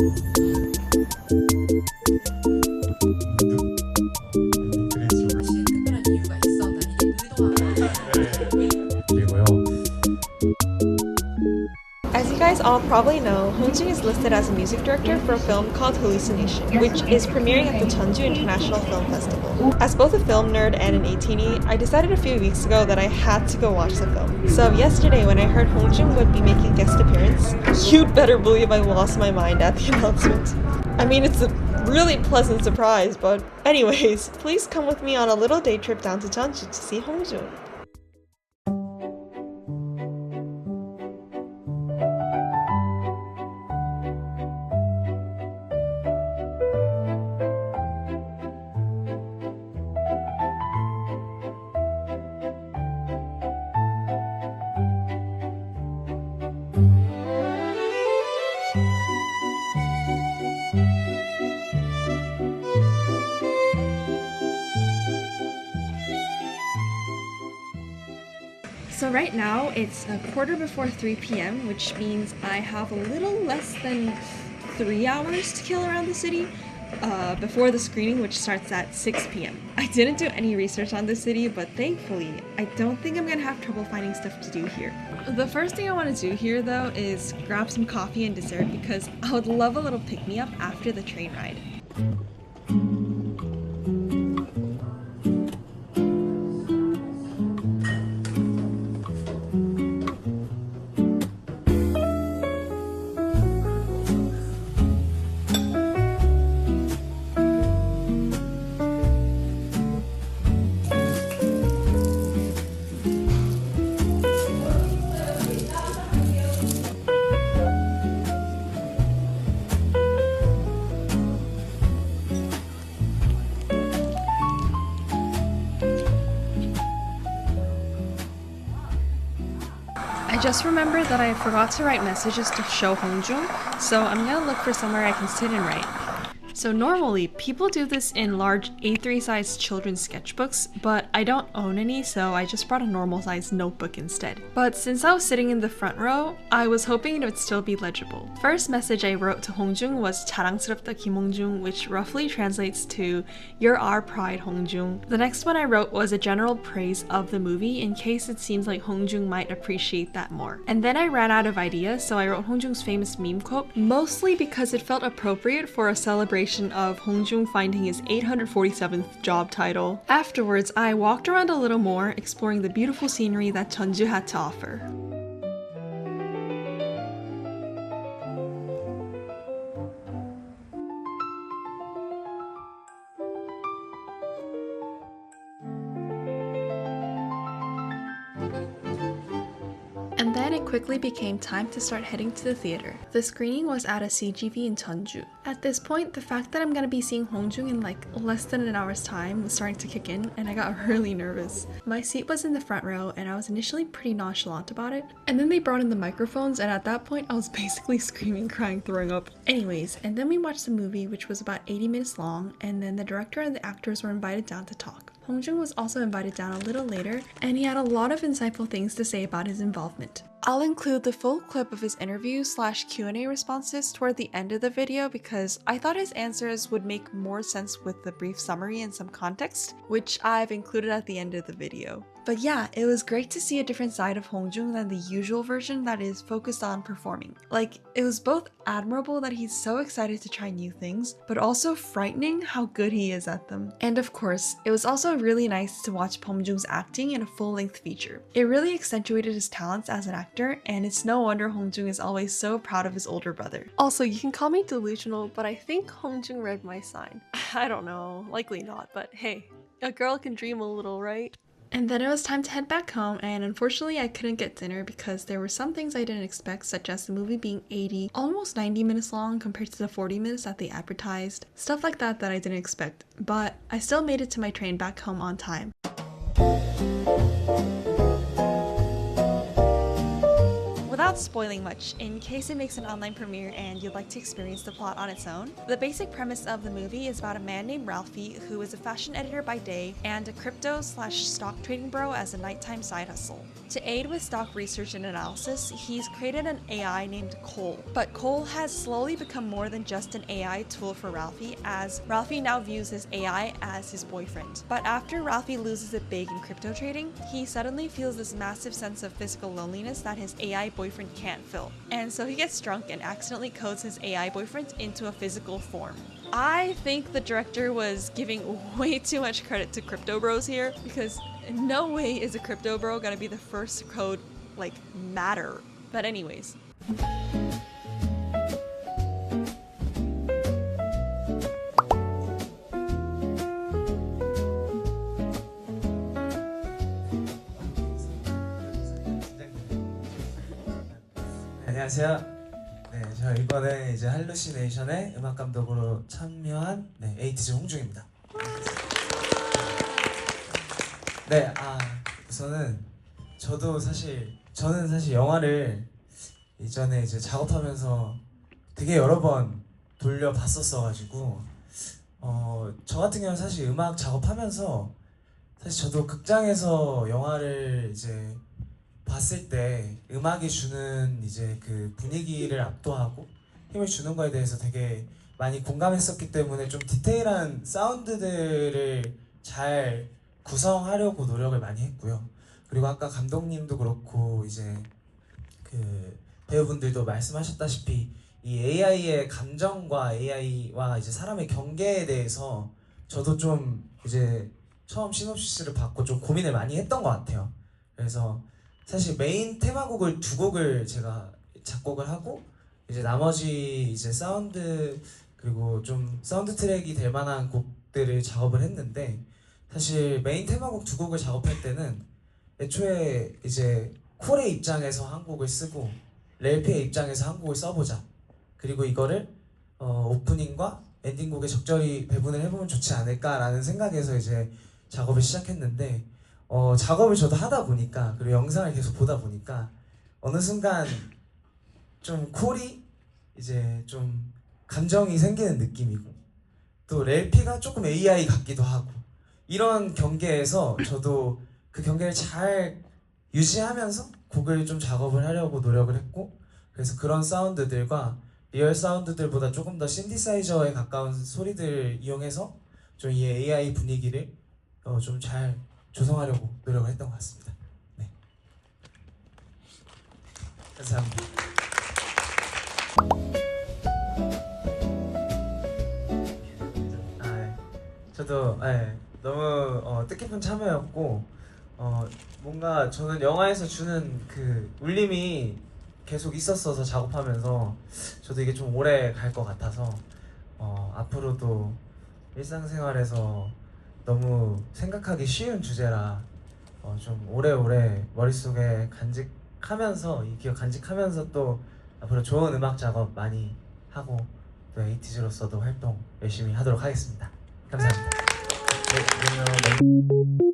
As you guys all probably know, Hongjoong is listed as a music director for a film called Hallucination, which is premiering at the Jeonju International Film Festival. As both a film nerd and an ATINY, I decided a few weeks ago that I had to go watch the film. So yesterday when I heard Hongjoong would be making a guest appearance, you'd better believe I lost my mind at the announcement. I mean, it's a really pleasant surprise, but anyways, please come with me on a little day trip down to Jeonju to see Hongjoong. So right now it's a quarter before 3 p.m, which means I have a little less than 3 hours to kill around the city before the screening, which starts at 6 p.m. I didn't do any research on the city, but thankfully I don't think I'm gonna have trouble finding stuff to do here. The first thing I want to do here though is grab some coffee and dessert because I would love a little pick-me-up after the train ride. I just remembered that I forgot to write messages to show Hongjoong, so I'm gonna look for somewhere I can sit and write. So normally, people do this in large A3 size children's sketchbooks, but I don't own any, so I just brought a normal size notebook instead. But since I was sitting in the front row, I was hoping it would still be legible. First message I wrote to Hongjoong was 자랑스럽다 김홍중, which roughly translates to "You're our pride, Hongjoong." The next one I wrote was a general praise of the movie in case it seems like Hongjoong might appreciate that more. And then I ran out of ideas, so I wrote Hongjoong's famous meme quote, mostly because it felt appropriate for a celebration of Hongjoong finding his 847th job title. Afterwards, I walked around a little more, exploring the beautiful scenery that Jeonju had to offer. And then it quickly became time to start heading to the theater. The screening was at a CGV in Jeonju. At this point, the fact that I'm gonna be seeing Hongjoong in like less than an hour's time was starting to kick in, and I got really nervous. My seat was in the front row, and I was initially pretty nonchalant about it. And then they brought in the microphones, and at that point, I was basically screaming, crying, throwing up. Anyways, and then we watched the movie, which was about 80 minutes long, and then the director and the actors were invited down to talk. Hongjoong was also invited down a little later, and he had a lot of insightful things to say about his involvement. I'll include the full clip of his interview/Q&A responses toward the end of the video because I thought his answers would make more sense with the brief summary and some context, which I've included at the end of the video. But yeah, it was great to see a different side of Hongjoong than the usual version that is focused on performing. Like, it was both admirable that he's so excited to try new things, but also frightening how good he is at them. And of course, it was also really nice to watch Beomjoong's acting in a full-length feature. It really accentuated his talents as an actor, and it's no wonder Hongjoong is always so proud of his older brother. Also, you can call me delusional, but I think Hongjoong read my sign. I don't know, likely not, but hey, a girl can dream a little, right? And then it was time to head back home, and unfortunately I couldn't get dinner because there were some things I didn't expect, such as the movie being 80, almost 90 minutes long compared to the 40 minutes that they advertised. Stuff like that I didn't expect, but I still made it to my train back home on time. Without without spoiling much, in case it makes an online premiere and you'd like to experience the plot on its own, the basic premise of the movie is about a man named Ralphie who is a fashion editor by day and a crypto/stock trading bro as a nighttime side hustle. To aid with stock research and analysis, he's created an AI named Cole. But Cole has slowly become more than just an AI tool for Ralphie, as Ralphie now views his AI as his boyfriend. But after Ralphie loses it big in crypto trading, he suddenly feels this massive sense of physical loneliness that his AI boyfriend can't fill. And so he gets drunk and accidentally codes his AI boyfriend into a physical form. I think the director was giving way too much credit to crypto bros here, because no way is a crypto bro gonna be the first to code, like, matter. But anyways. 안녕하세요. 네, 저 이번에 이제 할루시네이션의 음악 감독으로 참여한 에이티즈 홍중입니다. 네, 우선은 저는 사실 영화를 이전에 이제 작업하면서 되게 여러 번 돌려봤었어가지고 저 같은 경우는 사실 음악 작업하면서 사실 저도 극장에서 영화를 이제 봤을 때 음악이 주는 이제 그 분위기를 압도하고 힘을 주는 거에 대해서 되게 많이 공감했었기 때문에 좀 디테일한 사운드들을 잘 구성하려고 노력을 많이 했고요. 그리고 아까 감독님도 그렇고 이제 그 배우분들도 말씀하셨다시피 이 AI의 감정과 AI와 이제 사람의 경계에 대해서 저도 좀 이제 처음 시놉시스를 받고 좀 고민을 많이 했던 것 같아요. 그래서 사실 메인 테마곡을 두 곡을 제가 작곡을 하고 이제 나머지 이제 사운드 그리고 좀 사운드 트랙이 될 만한 곡들을 작업을 했는데, 사실 메인 테마곡 두 곡을 작업할 때는 애초에 이제 콜의 입장에서 한 곡을 쓰고 렐피의 입장에서 한 곡을 써보자, 그리고 이거를 오프닝과 엔딩곡에 적절히 배분을 해보면 좋지 않을까라는 생각에서 이제 작업을 시작했는데, 작업을 저도 하다 보니까 그리고 영상을 계속 보다 보니까 어느 순간 좀 콜이 이제 좀 감정이 생기는 느낌이고 또 렐피가 조금 AI 같기도 하고, 이런 경계에서 저도 그 경계를 잘 유지하면서 곡을 좀 작업을 하려고 노력을 했고, 그래서 그런 사운드들과 리얼 사운드들보다 조금 더 신디사이저에 가까운 소리들을 이용해서 좀 이 AI 분위기를 좀 잘 조성하려고 노력을 했던 것 같습니다. 네. 감사합니다. 저도 너무 뜻깊은 참여였고 뭔가 저는 영화에서 주는 그 울림이 계속 있었어서 작업하면서 저도 이게 좀 오래 갈 것 같아서 앞으로도 일상생활에서 너무 생각하기 쉬운 주제라 좀 오래오래 머릿속에 간직하면서 이 기억 간직하면서 또 앞으로 좋은 음악 작업 많이 하고 또 에이티즈로서도 활동 열심히 하도록 하겠습니다. 감사합니다. 네, 안녕.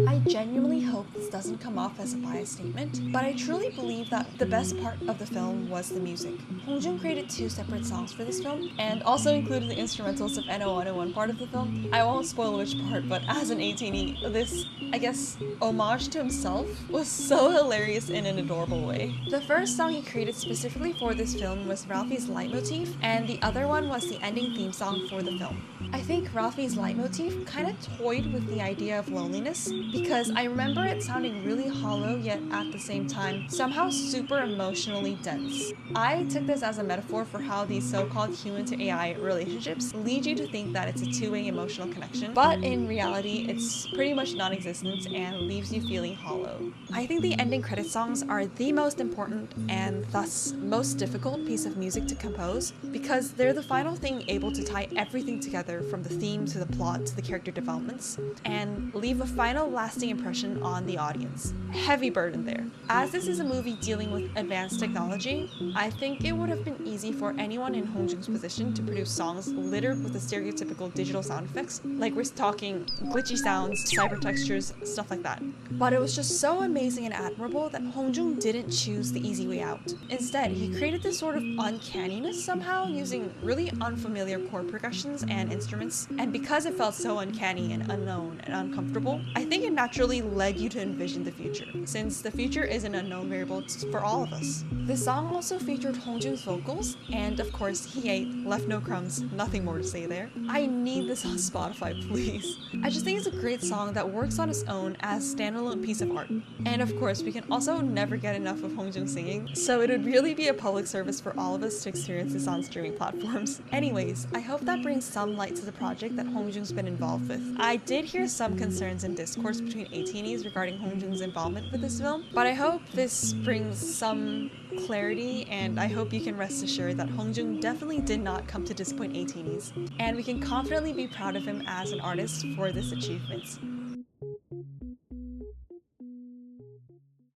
I genuinely hope this doesn't come off as a biased statement, but I truly believe that the best part of the film was the music. Hongjoong created 2 separate songs for this film, and also included the instrumentals of NO101 part of the film. I won't spoil which part, but as an ATINY, this, I guess, homage to himself was so hilarious in an adorable way. The first song he created specifically for this film was Ralphie's leitmotif, and the other one was the ending theme song for the film. I think Ralphie's leitmotif kind of toyed with the idea of loneliness, because I remember it sounding really hollow yet at the same time somehow super emotionally dense. I took this as a metaphor for how these so-called human to AI relationships lead you to think that it's a two-way emotional connection, but in reality it's pretty much non-existent and leaves you feeling hollow. I think the ending credit songs are the most important and thus most difficult piece of music to compose, because they're the final thing able to tie everything together score, from the theme to the plot to the character developments, and leave a final lasting impression on the audience. Heavy burden there. As this is a movie dealing with advanced technology, I think it would have been easy for anyone in Hongjoong's position to produce songs littered with the stereotypical digital sound effects, like we're talking glitchy sounds, cyber textures, stuff like that. But it was just so amazing and admirable that Hongjoong didn't choose the easy way out. Instead, he created this sort of uncanniness somehow using really unfamiliar chord progressions and instruments, and because it felt so uncanny and unknown and uncomfortable, I think it naturally led you to envision the future, since the future is an unknown variable for all of us. The song also featured Hongjoong's vocals, and of course he ate, left no crumbs, nothing more to say there. I need this on Spotify, please. I just think it's a great song that works on its own as a standalone piece of art. And of course, we can also never get enough of Hongjoong singing, so it would really be a public service for all of us to experience this on streaming platforms. Anyways, I hope that brings some light to the project that Hongjoong's been involved with. I did hear some concerns and discourse between ATINYs regarding Hongjoong's involvement with this film, but I hope this brings some clarity, and I hope you can rest assured that Hongjoong definitely did not come to disappoint ATINYs, and we can confidently be proud of him as an artist for this achievement.